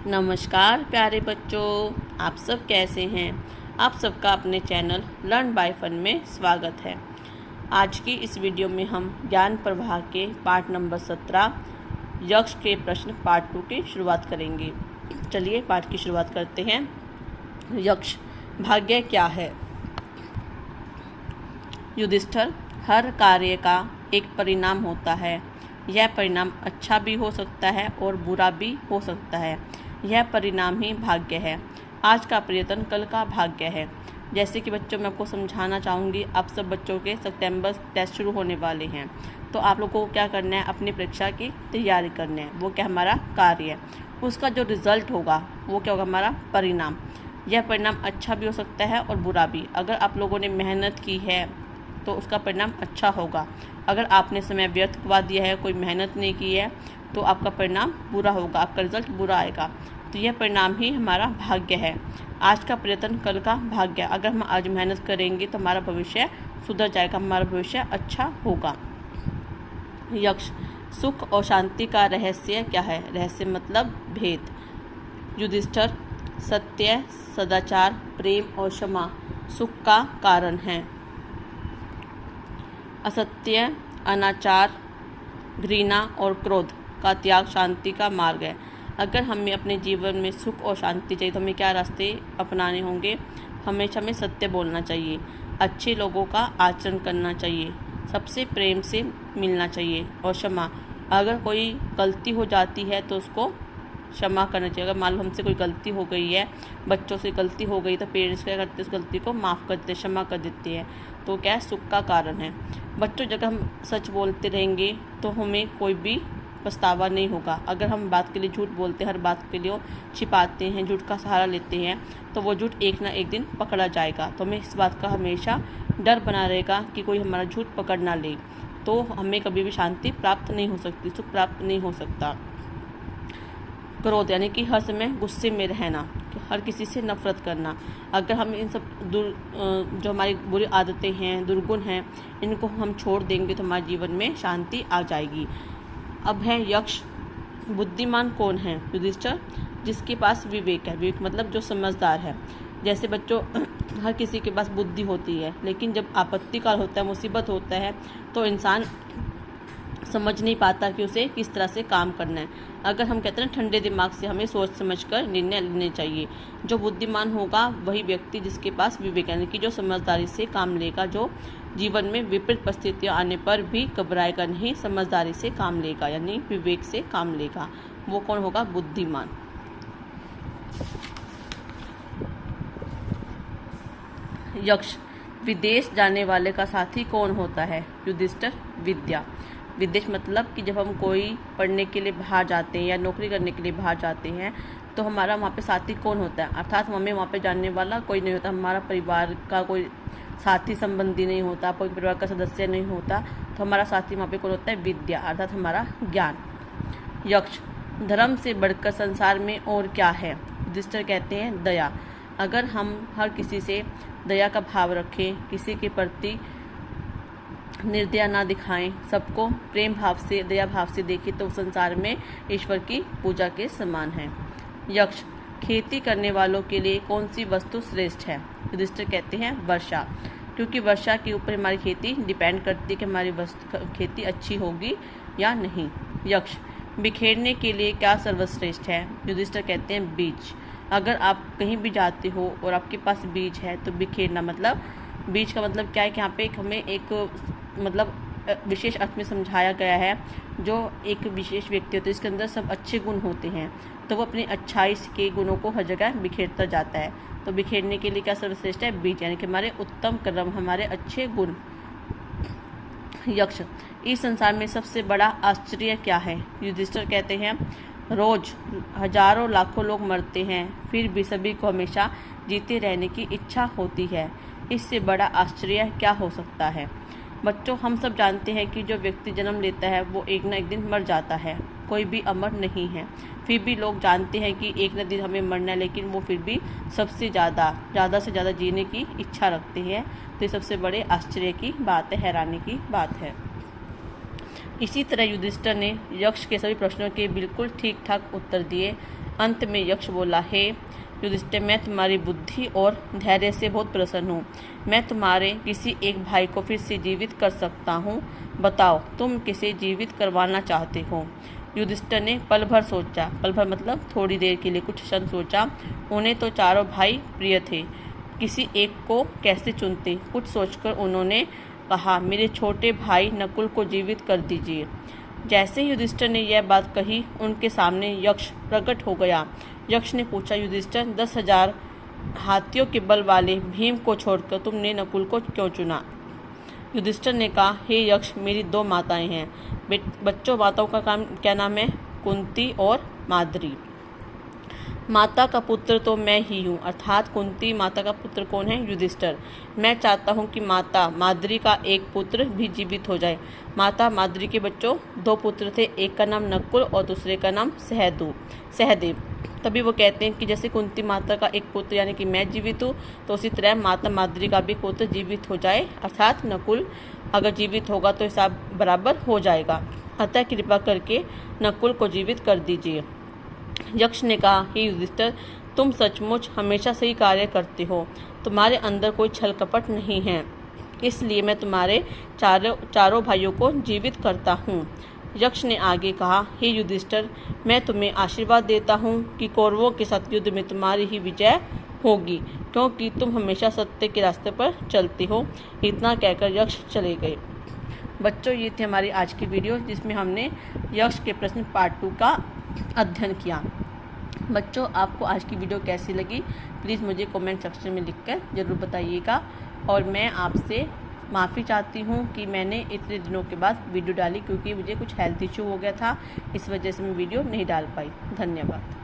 नमस्कार प्यारे बच्चों, आप सब कैसे हैं। आप सबका अपने चैनल लर्न बाय फन में स्वागत है। आज की इस वीडियो में हम ज्ञान प्रवाह के पाठ नंबर 17 यक्ष के प्रश्न पार्ट 2 की शुरुआत करेंगे। चलिए पाठ की शुरुआत करते हैं। यक्ष भाग्य क्या है। युधिष्ठिर, हर कार्य का एक परिणाम होता है। यह परिणाम अच्छा भी हो सकता है और बुरा भी हो सकता है। यह परिणाम ही भाग्य है। आज का प्रयत्न कल का भाग्य है। जैसे कि बच्चों मैं आपको समझाना चाहूँगी, आप सब बच्चों के सितंबर टेस्ट शुरू होने वाले हैं, तो आप लोगों को क्या करना है, अपनी परीक्षा की तैयारी करना है। वो क्या हमारा कार्य है, उसका जो रिजल्ट होगा वो क्या होगा, हमारा परिणाम। यह परिणाम अच्छा भी हो सकता है और बुरा भी। अगर आप लोगों ने मेहनत की है तो उसका परिणाम अच्छा होगा। अगर आपने समय व्यर्थ करवा दिया है, कोई मेहनत नहीं की है, तो आपका परिणाम बुरा होगा, आपका रिजल्ट बुरा आएगा। तो यह परिणाम ही हमारा भाग्य है। आज का प्रयत्न कल का भाग्य। अगर हम आज मेहनत करेंगे तो हमारा भविष्य सुधर जाएगा, हमारा भविष्य अच्छा होगा। यक्ष, सुख और शांति का रहस्य क्या है। रहस्य मतलब भेद। युधिष्ठिर, सत्य, सदाचार, प्रेम और क्षमा सुख का कारण है। असत्य, अनाचार, घृणा और क्रोध का त्याग शांति का मार्ग है। अगर हमें अपने जीवन में सुख और शांति चाहिए तो हमें क्या रास्ते अपनाने होंगे। हमेशा हमें सत्य बोलना चाहिए, अच्छे लोगों का आचरण करना चाहिए, सबसे प्रेम से मिलना चाहिए और क्षमा। अगर कोई गलती हो जाती है तो उसको क्षमा करना चाहिए। अगर मान लो हमसे कोई गलती हो गई है, बच्चों से गलती हो गई, तो पेरेंट्स क्या करते हैं, उस गलती को माफ़ कर देते, क्षमा कर देते हैं। तो क्या सुख का कारण है। बच्चों, जब हम सच बोलते रहेंगे तो हमें कोई भी पछतावा नहीं होगा। अगर हम बात के लिए झूठ बोलते हैं, हर बात के लिए छिपाते हैं, झूठ का सहारा लेते हैं, तो वो झूठ एक ना एक दिन पकड़ा जाएगा। तो हमें इस बात का हमेशा डर बना रहेगा कि कोई हमारा झूठ पकड़ ना ले, तो हमें कभी भी शांति प्राप्त नहीं हो सकती, सुख प्राप्त नहीं हो सकता। क्रोध यानी कि हर समय गुस्से में रहना, हर किसी से नफरत करना। अगर हम इन सब जो हमारी बुरी आदतें हैं, दुर्गुण हैं, इनको हम छोड़ देंगे तो हमारे जीवन में शांति आ जाएगी। अब है यक्ष, बुद्धिमान कौन है। युधिष्ठिर, जिसके पास विवेक है। विवेक मतलब जो समझदार है। जैसे बच्चों, हर किसी के पास बुद्धि होती है, लेकिन जब आपत्ति काल होता है, मुसीबत होता है, तो इंसान समझ नहीं पाता कि उसे किस तरह से काम करना है। अगर हम कहते हैं ठंडे दिमाग से हमें सोच समझकर निर्णय लेने चाहिए। जो बुद्धिमान होगा वही व्यक्ति जिसके पास विवेक यानी कि जो समझदारी से काम लेगा, जो जीवन में विपरीत परिस्थितियां आने पर भी घबराएगा नहीं, समझदारी से काम लेगा यानी विवेक से काम लेगा। वो कौन होगा, बुद्धिमान। यक्ष, विदेश जाने वाले का साथी कौन होता है। युधिष्ठिर, विद्या। विदेश मतलब कि जब हम कोई पढ़ने के लिए बाहर जाते हैं या नौकरी करने के लिए बाहर जाते हैं, तो हमारा वहाँ पे साथी कौन होता है। अर्थात हमें वहाँ पे जानने वाला कोई नहीं होता, हमारा परिवार का कोई साथी संबंधी नहीं होता, कोई परिवार का सदस्य नहीं होता, तो हमारा साथी वहाँ पे कौन होता है, विद्या अर्थात हमारा ज्ञान। यक्ष, धर्म से बढ़कर संसार में और क्या है। युधिष्ठिर कहते हैं दया। अगर हम हर किसी से दया का भाव रखें, किसी के प्रति निर्दया ना दिखाएं, सबको प्रेम भाव से, दया भाव से देखें, तो संसार में ईश्वर की पूजा के समान है। यक्ष, खेती करने वालों के लिए कौन सी वस्तु श्रेष्ठ है। युधिष्ठिर कहते हैं वर्षा, क्योंकि वर्षा के ऊपर हमारी खेती डिपेंड करती है कि हमारी खेती अच्छी होगी या नहीं। यक्ष, बिखेरने के लिए क्या सर्वश्रेष्ठ है। युधिष्ठिर कहते हैं बीज। अगर आप कहीं भी जाते हो और आपके पास बीज है तो बिखेरना मतलब, बीज का मतलब क्या है कि यहाँ पे हमें एक मतलब विशेष अर्थ में समझाया गया है। जो एक विशेष व्यक्ति होता है जिसके अंदर सब अच्छे गुण होते हैं, तो वो अपनी अच्छाई के गुणों को हर जगह बिखेरता जाता है। तो बिखेरने के लिए क्या सर्वश्रेष्ठ है, बीज यानी कि हमारे उत्तम कर्म, हमारे अच्छे गुण। यक्ष, इस संसार में सबसे बड़ा आश्चर्य क्या है। युधिष्ठिर कहते हैं रोज हजारों लाखों लोग मरते हैं, फिर भी सभी को हमेशा जीते रहने की इच्छा होती है। इससे बड़ा आश्चर्य क्या हो सकता है। बच्चों, हम सब जानते हैं कि जो व्यक्ति जन्म लेता है वो एक ना एक दिन मर जाता है, कोई भी अमर नहीं है। फिर भी लोग जानते हैं कि एक ना दिन हमें मरना है, लेकिन वो फिर भी सबसे ज़्यादा से ज़्यादा जीने की इच्छा रखते हैं। तो ये सबसे बड़े आश्चर्य की बात है, हैरानी की बात है। इसी तरह युधिष्ठिर ने यक्ष के सभी प्रश्नों के बिल्कुल ठीक ठाक उत्तर दिए। अंत में यक्ष बोला, हे युधिष्ठिर, मैं तुम्हारी बुद्धि और धैर्य से बहुत प्रसन्न हूँ। मैं तुम्हारे किसी एक भाई को फिर से जीवित कर सकता हूँ। बताओ, तुम किसे जीवित करवाना चाहते हो? युधिष्ठिर ने पल भर सोचा। पल भर मतलब थोड़ी देर के लिए, कुछ क्षण सोचा। उन्हें तो चारों भाई प्रिय थे, किसी एक को कैसे चुनते? कुछ सोचकर उन्होंने कहा, मेरे छोटे भाई नकुल को जीवित कर दीजिए। जैसे ही युधिष्ठिर ने यह बात कही, उनके सामने यक्ष प्रकट हो गया। यक्ष ने पूछा, युधिष्ठिर, 10,000 हाथियों के बल वाले भीम को छोड़कर तुमने नकुल को क्यों चुना? युधिष्ठिर ने कहा, हे यक्ष, मेरी 2 माताएं हैं। बच्चों, माताओं का क्या नाम है? कुंती और माद्री। माता का पुत्र तो मैं ही हूँ, अर्थात कुंती माता का पुत्र कौन है? युधिष्ठिर। मैं चाहता हूँ कि माता माद्री का एक पुत्र भी जीवित हो जाए। माता माद्री के बच्चों 2 पुत्र थे, एक का नाम नकुल और दूसरे का नाम सहदेव। तभी वो कहते हैं कि जैसे कुंती माता का एक पुत्र यानी कि मैं जीवित हूँ, तो उसी तरह माता माद्री का भी पुत्र जीवित हो जाए, अर्थात नकुल अगर जीवित होगा तो हिसाब बराबर हो जाएगा। अतः कृपा करके नकुल को जीवित कर दीजिए। यक्ष ने कहा, हे युधिष्ठिर, तुम सचमुच हमेशा सही कार्य करते हो, तुम्हारे अंदर कोई छल कपट नहीं है, इसलिए मैं तुम्हारे चारों भाइयों को जीवित करता हूँ। यक्ष ने आगे कहा, हे युधिष्ठिर, मैं तुम्हें आशीर्वाद देता हूँ कि कौरवों के साथ युद्ध में तुम्हारी ही विजय होगी, क्योंकि तुम हमेशा सत्य के रास्ते पर चलते हो। इतना कहकर यक्ष चले गए। बच्चों, ये थी हमारी आज की वीडियो, जिसमें हमने यक्ष के प्रश्न पार्ट 2 का अध्ययन किया। बच्चों, आपको आज की वीडियो कैसी लगी, प्लीज़ मुझे कमेंट सेक्शन में लिखकर ज़रूर बताइएगा। और मैं आपसे माफ़ी चाहती हूँ कि मैंने इतने दिनों के बाद वीडियो डाली, क्योंकि मुझे कुछ हेल्थ इशू हो गया था, इस वजह से मैं वीडियो नहीं डाल पाई। धन्यवाद।